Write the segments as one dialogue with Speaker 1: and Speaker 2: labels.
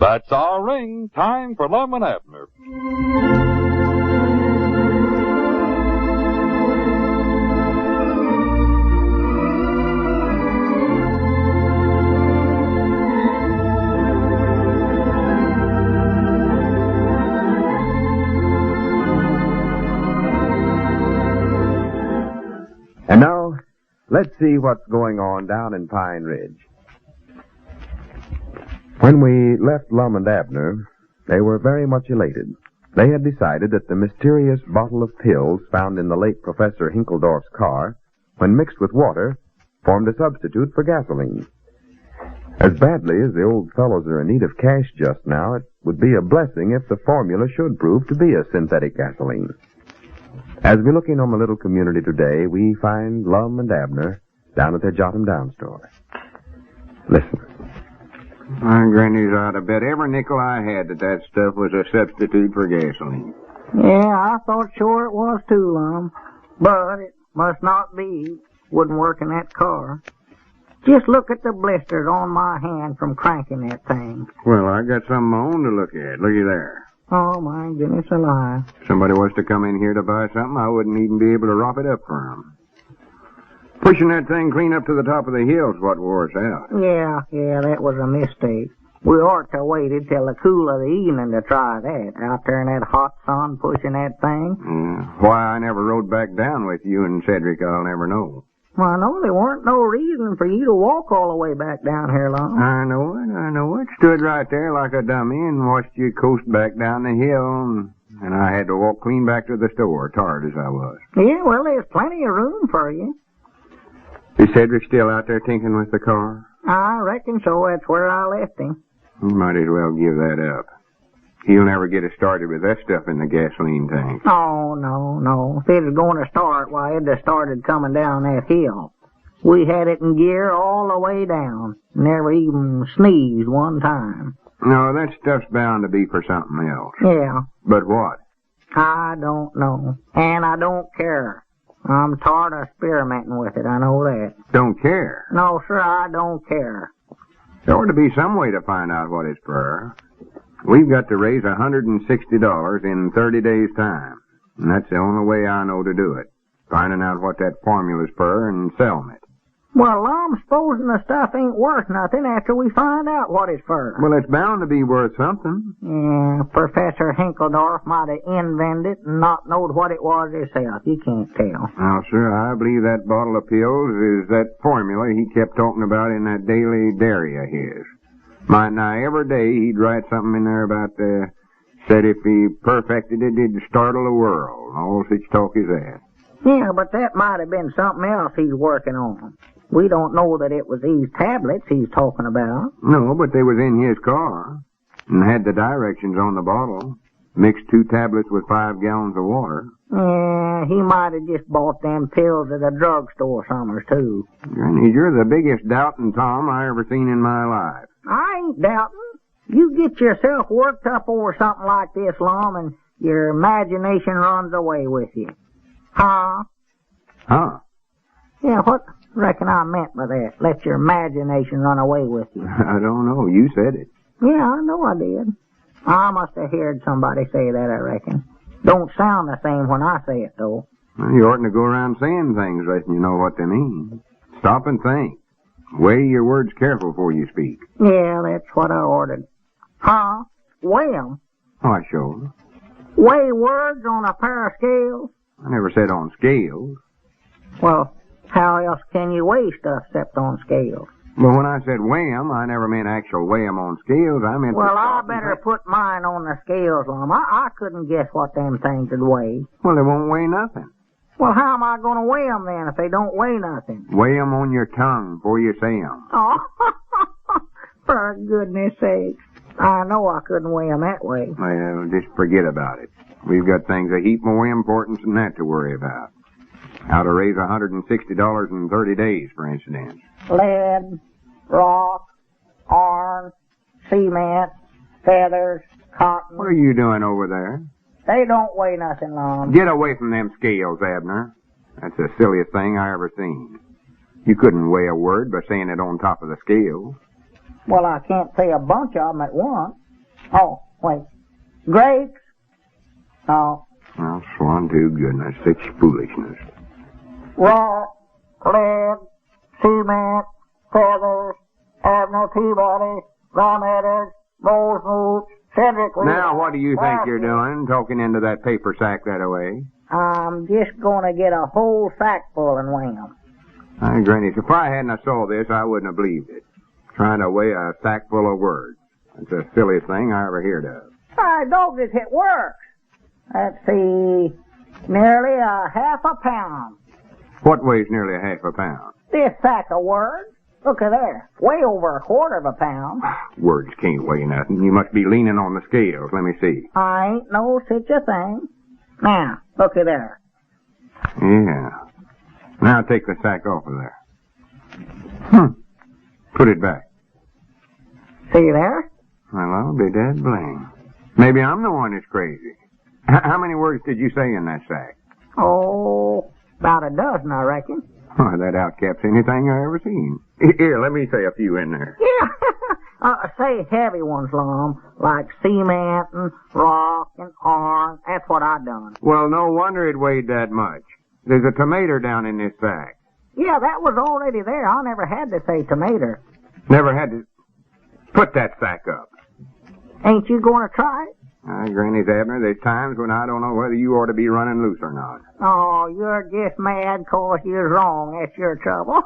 Speaker 1: That's our ring. Time for Lum and Abner.
Speaker 2: And now, let's see what's going on down in Pine Ridge. When we left Lum and Abner, they were very much elated. They had decided that the mysterious bottle of pills found in the late Professor Hinkledorf's car, when mixed with water, formed a substitute for gasoline. As badly as the old fellows are in need of cash just now, it would be a blessing if the formula should prove to be a synthetic gasoline. As we look in on the little community today, we find Lum and Abner down at their jot'em down store. Listen.
Speaker 3: My granny's ought to bet every nickel I had that stuff was a substitute for gasoline.
Speaker 4: Yeah, I thought sure it was too, Lum. But it must not be. Wouldn't work in that car. Just look at the blisters on my hand from cranking that thing.
Speaker 3: Well, I got something of my own to look at. Looky there.
Speaker 4: Oh, my goodness alive.
Speaker 3: If somebody was to come in here to buy something, I wouldn't even be able to wrap it up for 'em. Pushing that thing clean up to the top of the hill's what wore us out.
Speaker 4: Yeah, that was a mistake. We ought to waited till the cool of the evening to try that. Out there in that hot sun pushing that thing.
Speaker 3: Yeah. Why I never rode back down with you and Cedric, I'll never know.
Speaker 4: Well, I know there weren't no reason for you to walk all the way back down here, Lum.
Speaker 3: I know it. Stood right there like a dummy and watched you coast back down the hill, and I had to walk clean back to the store, tired as I was.
Speaker 4: Yeah, well, there's plenty of room for you.
Speaker 3: Is Cedric still out there tinkering with the car?
Speaker 4: I reckon so. That's where I left him.
Speaker 3: You might as well give that up. He'll never get us started with that stuff in the gasoline tank.
Speaker 4: Oh, no. If it was going to start, why, it'd have started coming down that hill. We had it in gear all the way down. Never even sneezed one time.
Speaker 3: No, that stuff's bound to be for something else.
Speaker 4: Yeah.
Speaker 3: But what?
Speaker 4: I don't know. And I don't care. I'm tired of experimenting with it, I know that.
Speaker 3: Don't care?
Speaker 4: No, sir, I don't care.
Speaker 3: There ought to be some way to find out what it's for. We've got to raise $160 in 30 days' time. And that's the only way I know to do it. Finding out what that formula's for and selling it.
Speaker 4: Well, I'm supposing the stuff ain't worth nothing after we find out what it's for.
Speaker 3: Well, it's bound to be worth something.
Speaker 4: Yeah, Professor Hinkledorf might have invented it and not knowed what it was himself. You can't tell.
Speaker 3: Now, sir, I believe that bottle of pills is that formula he kept talking about in that daily diary of his. Might not every day he'd write something in there about, said if he perfected it, it'd startle the world. All such talk as that.
Speaker 4: Yeah, but that might have been something else he's working on. We don't know that it was these tablets he's talking about.
Speaker 3: No, but they was in his car and had the directions on the bottle. Mixed 2 tablets with 5 gallons of water.
Speaker 4: Yeah, he might have just bought them pills at a drugstore somewhere, too.
Speaker 3: Granny, you're the biggest doubting Tom I ever seen in my life.
Speaker 4: I ain't doubting. You get yourself worked up over something like this, Lum, and your imagination runs away with you. Huh?
Speaker 3: Huh?
Speaker 4: Yeah, what reckon I meant by that? Let your imagination run away with you.
Speaker 3: I don't know. You said it.
Speaker 4: Yeah, I know I did. I must have heard somebody say that, I reckon. Don't sound the same when I say it, though.
Speaker 3: Well, you oughtn't to go around saying things letting you know what they mean. Stop and think. Weigh your words careful before you speak.
Speaker 4: Yeah, that's what I ordered. Huh? Weigh 'em?
Speaker 3: Why, sure.
Speaker 4: Weigh words on a pair of scales?
Speaker 3: I never said on scales.
Speaker 4: Well, how else can you weigh stuff except on scales?
Speaker 3: Well, when I said weigh 'em, I never meant actual weigh 'em on scales. I meant...
Speaker 4: Well, I better put mine on the scales, Lum. I couldn't guess what them things would weigh.
Speaker 3: Well, they won't weigh nothing.
Speaker 4: Well, how am I going to weigh 'em then if they don't weigh nothing?
Speaker 3: Weigh 'em on your tongue before you say 'em.
Speaker 4: Oh, for goodness sake. I know I couldn't weigh 'em that way.
Speaker 3: Well, just forget about it. We've got things a heap more importance than that to worry about. How to raise $160 in 30 days, for instance.
Speaker 4: Lead, rock, iron, cement, feathers, cotton.
Speaker 3: What are you doing over there?
Speaker 4: They don't weigh nothing, Lum.
Speaker 3: Get away from them scales, Abner. That's the silliest thing I ever seen. You couldn't weigh a word by saying it on top of the scale.
Speaker 4: Well, I can't say a bunch of 'em at once. Oh, wait. Grapes? Oh.
Speaker 3: Well, swan to goodness, such foolishness.
Speaker 4: Rock, lead, cement, feathers, Abner Peabody, Lum Abner, Rosewood, Cedric.
Speaker 3: Now, what do you think you're doing, talking into that paper sack that away?
Speaker 4: I'm just gonna get a whole sack full and weigh 'em.
Speaker 3: Granny, if I hadn't have saw this, I wouldn't have believed it. Trying to weigh a sack full of words. It's the silliest thing I ever heard of.
Speaker 4: My dog, it works. Let's see, nearly a half a pound.
Speaker 3: What weighs nearly a half a pound?
Speaker 4: This sack of words. Look at there. Way over a quarter of a pound.
Speaker 3: Words can't weigh nothing. You must be leaning on the scales. Let me see.
Speaker 4: I ain't no such a thing. Now, look at there.
Speaker 3: Yeah. Now take the sack off of there. Put it back.
Speaker 4: See there?
Speaker 3: Well, I'll be dead blame. Maybe I'm the one that's crazy. How many words did you say in that sack?
Speaker 4: Oh, about a dozen, I reckon.
Speaker 3: Oh, that outcaps anything I ever seen. Here, let me say a few in there.
Speaker 4: Yeah. Say heavy ones, Lum, like cement and rock and iron. That's what I done.
Speaker 3: Well, no wonder it weighed that much. There's a tomato down in this sack.
Speaker 4: Yeah, that was already there. I never had to say tomato.
Speaker 3: Never had to... Put that sack up.
Speaker 4: Ain't you going to try it?
Speaker 3: Granny's Abner, there's times when I don't know whether you ought to be running loose or not.
Speaker 4: Oh, you're just mad 'cause you're wrong. That's your trouble.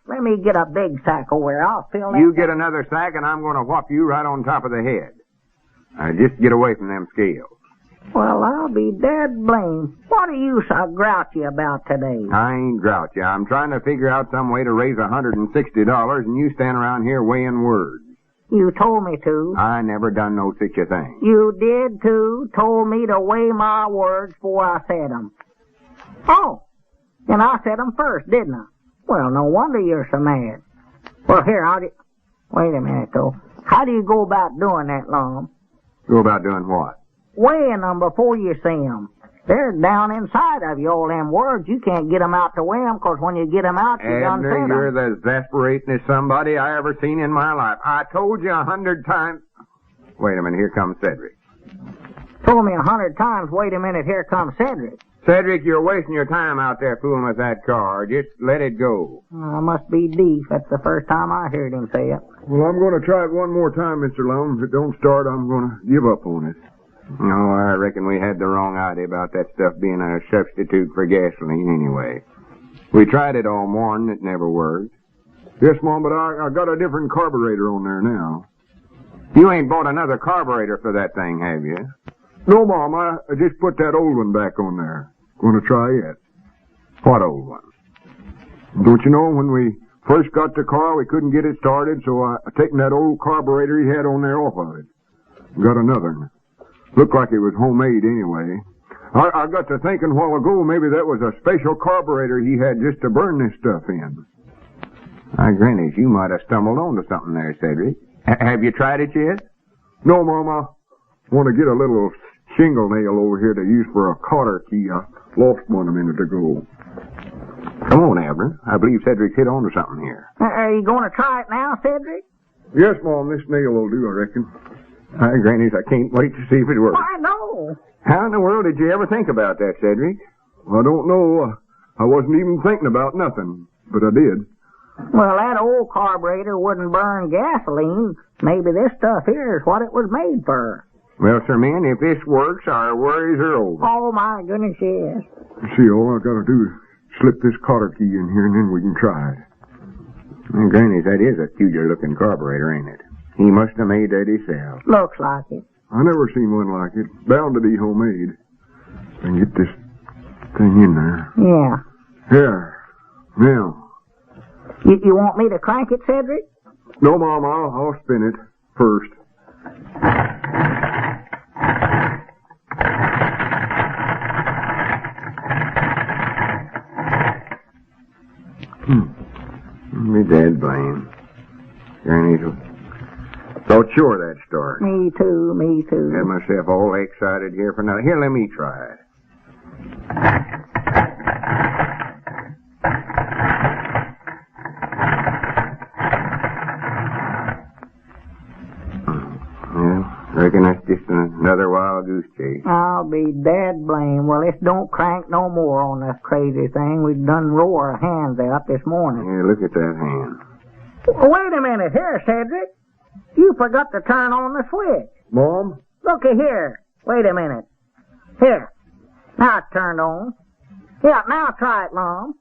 Speaker 4: Let me get a big sack over there. I'll fill that.
Speaker 3: You get another sack and I'm going to whop you right on top of the head. Just get away from them scales.
Speaker 4: Well, I'll be dead blamed. What are you so grouchy about today?
Speaker 3: I ain't grouchy. I'm trying to figure out some way to raise $160 and you stand around here weighing words.
Speaker 4: You told me to.
Speaker 3: I never done no such a thing.
Speaker 4: You did too. Told me to weigh my words before I said 'em. Oh, and I said 'em first, didn't I? Well, no wonder you're so mad. Well, here, wait a minute, though. How do you go about doing that, Lum?
Speaker 3: Go about doing what?
Speaker 4: Weighing 'em before you see 'em. They're down inside of you, all them words. You can't get 'em out to weigh 'em, 'cause when you get 'em out, you done said 'em.
Speaker 3: You're the exasperatingest somebody I ever seen in my life. I told you 100 times. Wait a minute, here comes Cedric.
Speaker 4: Told me 100 times, wait a minute, here comes Cedric.
Speaker 3: Cedric, you're wasting your time out there fooling with that car. Just let it go.
Speaker 4: I must be deaf. That's the first time I heard him say it.
Speaker 5: Well, I'm going to try it one more time, Mr. Lum. If it don't start, I'm going to give up on it.
Speaker 3: No, I reckon we had the wrong idea about that stuff being a substitute for gasoline anyway. We tried it all morning. It never worked.
Speaker 5: Yes, Mom, but I got a different carburetor on there now.
Speaker 3: You ain't bought another carburetor for that thing, have you?
Speaker 5: No, Mom, I just put that old one back on there. Going to try it.
Speaker 3: What old one?
Speaker 5: Don't you know, when we first got the car, we couldn't get it started, so I taken that old carburetor he had on there off of it. Got another one. Looked like it was homemade anyway. I got to thinking a while ago maybe that was a special carburetor he had just to burn this stuff in.
Speaker 3: Granny, you might have stumbled onto something there, Cedric. Have you tried it yet?
Speaker 5: No, Mom, I want to get a little shingle nail over here to use for a cotter key. I lost one a minute ago.
Speaker 3: Come on, Abner. I believe Cedric's hit onto something here.
Speaker 4: Are you going to try it now, Cedric?
Speaker 5: Yes, Mom, this nail will do, I reckon.
Speaker 3: Grannies, I can't wait to see if it works.
Speaker 4: I know.
Speaker 3: How in the world did you ever think about that, Cedric?
Speaker 5: I don't know. I wasn't even thinking about nothing, but I did.
Speaker 4: Well, that old carburetor wouldn't burn gasoline. Maybe this stuff here is what it was made for.
Speaker 3: Well, sir, man, if this works, our worries are over.
Speaker 4: Oh, my goodness, yes.
Speaker 5: See, all I got to do is slip this cotter key in here, and then we can try it.
Speaker 3: Grannies, that is a peculiar-looking carburetor, ain't it? He must have made that himself.
Speaker 4: Looks like it.
Speaker 5: I never seen one like it. Bound to be homemade. And get this thing in there.
Speaker 4: Yeah.
Speaker 5: Here. Now.
Speaker 4: You want me to crank it, Cedric?
Speaker 5: No, Mom, I'll spin it first.
Speaker 3: Me dead blame. Grannies, thought sure that'd start.
Speaker 4: Me too, me too.
Speaker 3: Had myself all excited here for nothing. Here, let me try it. Well, reckon wild goose chase.
Speaker 4: I'll be dead blame. Well, this don't crank no more on this crazy thing. We done roar our hands out this morning.
Speaker 3: Here, look at that hand.
Speaker 4: Wait a minute here, Cedric. You forgot to turn on the switch.
Speaker 5: Mom?
Speaker 4: Looky here. Wait a minute. Here. Now it's turned on. Yeah, now try it, Lum.